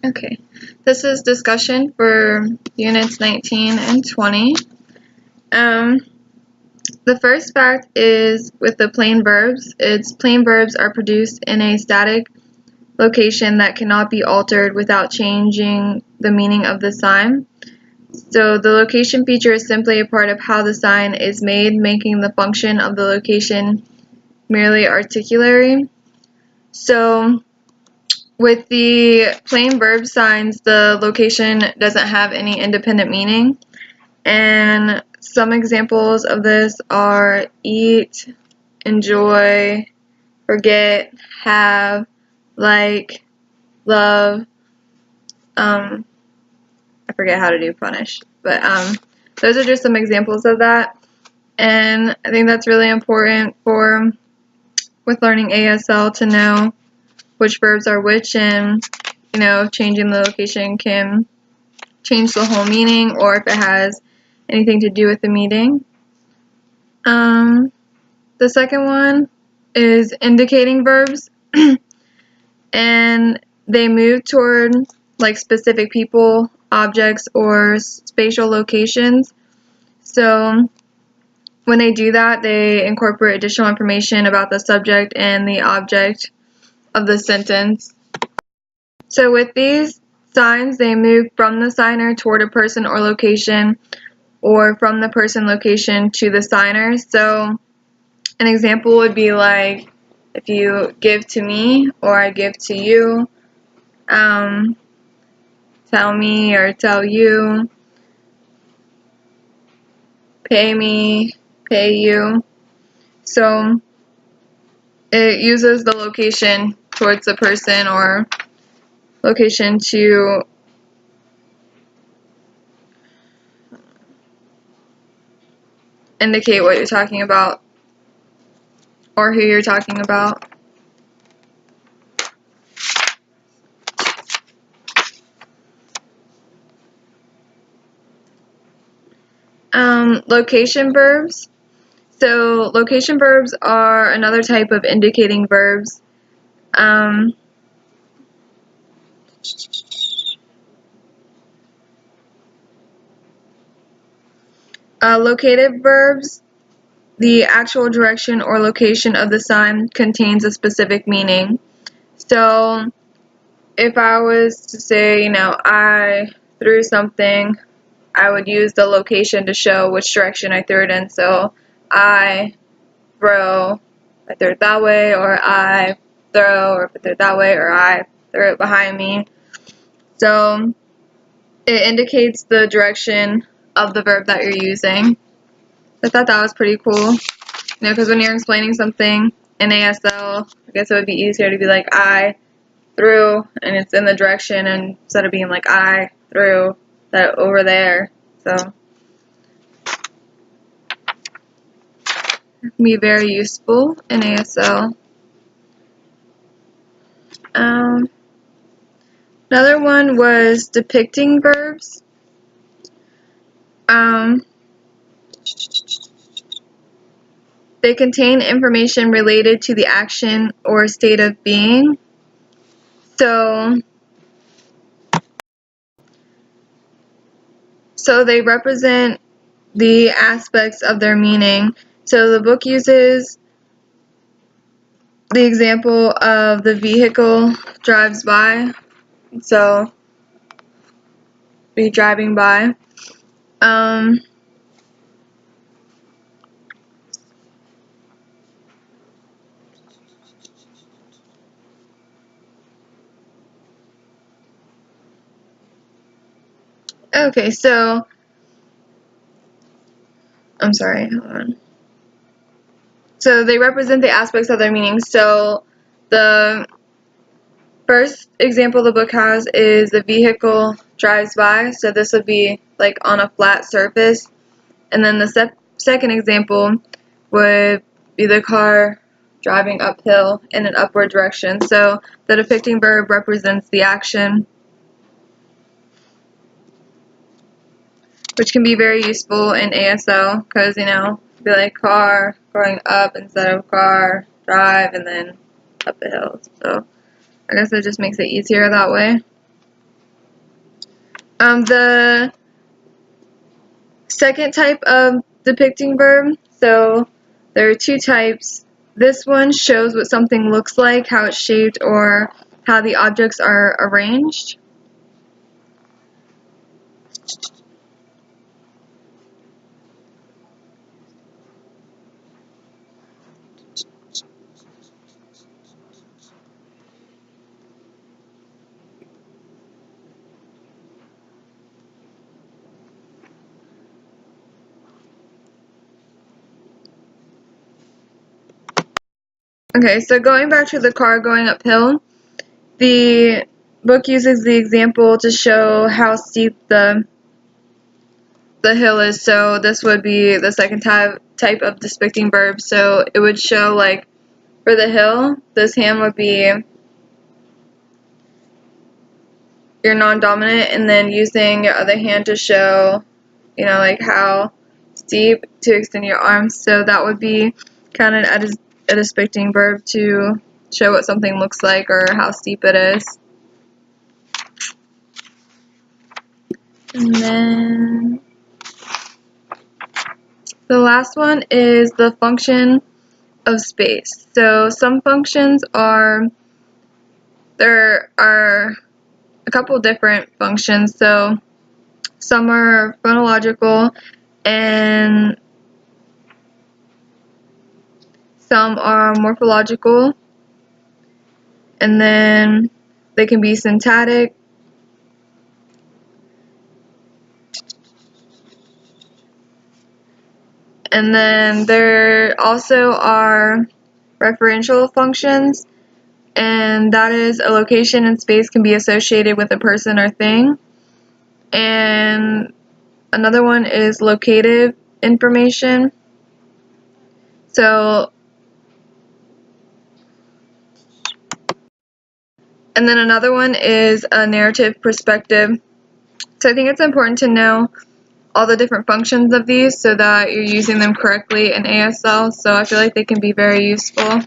Okay, this is discussion for units 19 and 20. The first fact is with the plain verbs. Plain verbs are produced in a static location that cannot be altered without changing the meaning of the sign. So the location feature is simply a part of how the sign is made, making the function of the location merely articulatory. So with the plain verb signs, the location doesn't have any independent meaning. And some examples of this are eat, enjoy, forget, have, like, love. I forget how to do punish, but those are just some examples of that. And I think that's really important with learning ASL to know which verbs are which, and changing the location can change the whole meaning, or if it has anything to do with the meaning. The second one is indicating verbs, and they move toward like specific people, objects, or spatial locations. So when they do that, they incorporate additional information about the subject and the object of the sentence. So with these signs, they move from the signer toward a person or location, or from the person location to the signer. So an example would be like if you give to me or I give to you, tell me or tell you, pay me, pay you. So it uses the location towards the person or location to indicate what you're talking about or who you're talking about. Location verbs. So location verbs are another type of indicating verbs. Locative verbs, the actual direction or location of the sign contains a specific meaning. So if I was to say, I threw something, I would use the location to show which direction I threw it in. So I throw it that way, or I throw, or if I threw it that way, or I throw it behind me. So it indicates the direction of the verb that you're using. I thought that was pretty cool. Because when you're explaining something in ASL, I guess it would be easier to be like, I threw, and it's in the direction, and instead of being like, I threw that over there. So it can be very useful in ASL. Another one was depicting verbs. They contain information related to the action or state of being. So they represent the aspects of their meaning. So the book uses the example of the vehicle drives by. So be driving by. Okay, so I'm sorry, hold on. So they represent the aspects of their meaning. So the first example the book has is the vehicle drives by. So this would be like on a flat surface. And then the second example would be the car driving uphill in an upward direction. So the depicting verb represents the action, which can be very useful in ASL because, be like car going up instead of car, drive, and then up the hill. So I guess it just makes it easier that way. The second type of depicting verb, so there are two types. This one shows what something looks like, how it's shaped, or how the objects are arranged. Okay, so going back to the car going uphill, the book uses the example to show how steep the hill is. So this would be the second type of depicting verb. So it would show, like, for the hill, this hand would be your non-dominant, and then using your other hand to show, like how steep to extend your arms. So that would be kind of a depicting verb to show what something looks like or how steep it is. And then the last one is the function of space. So some functions there are a couple different functions. So some are phonological and some are morphological, and then they can be syntactic, and then there also are referential functions, and that is a location in space can be associated with a person or thing. And another one is locative information. And then another one is a narrative perspective. So I think it's important to know all the different functions of these so that you're using them correctly in ASL. So I feel like they can be very useful.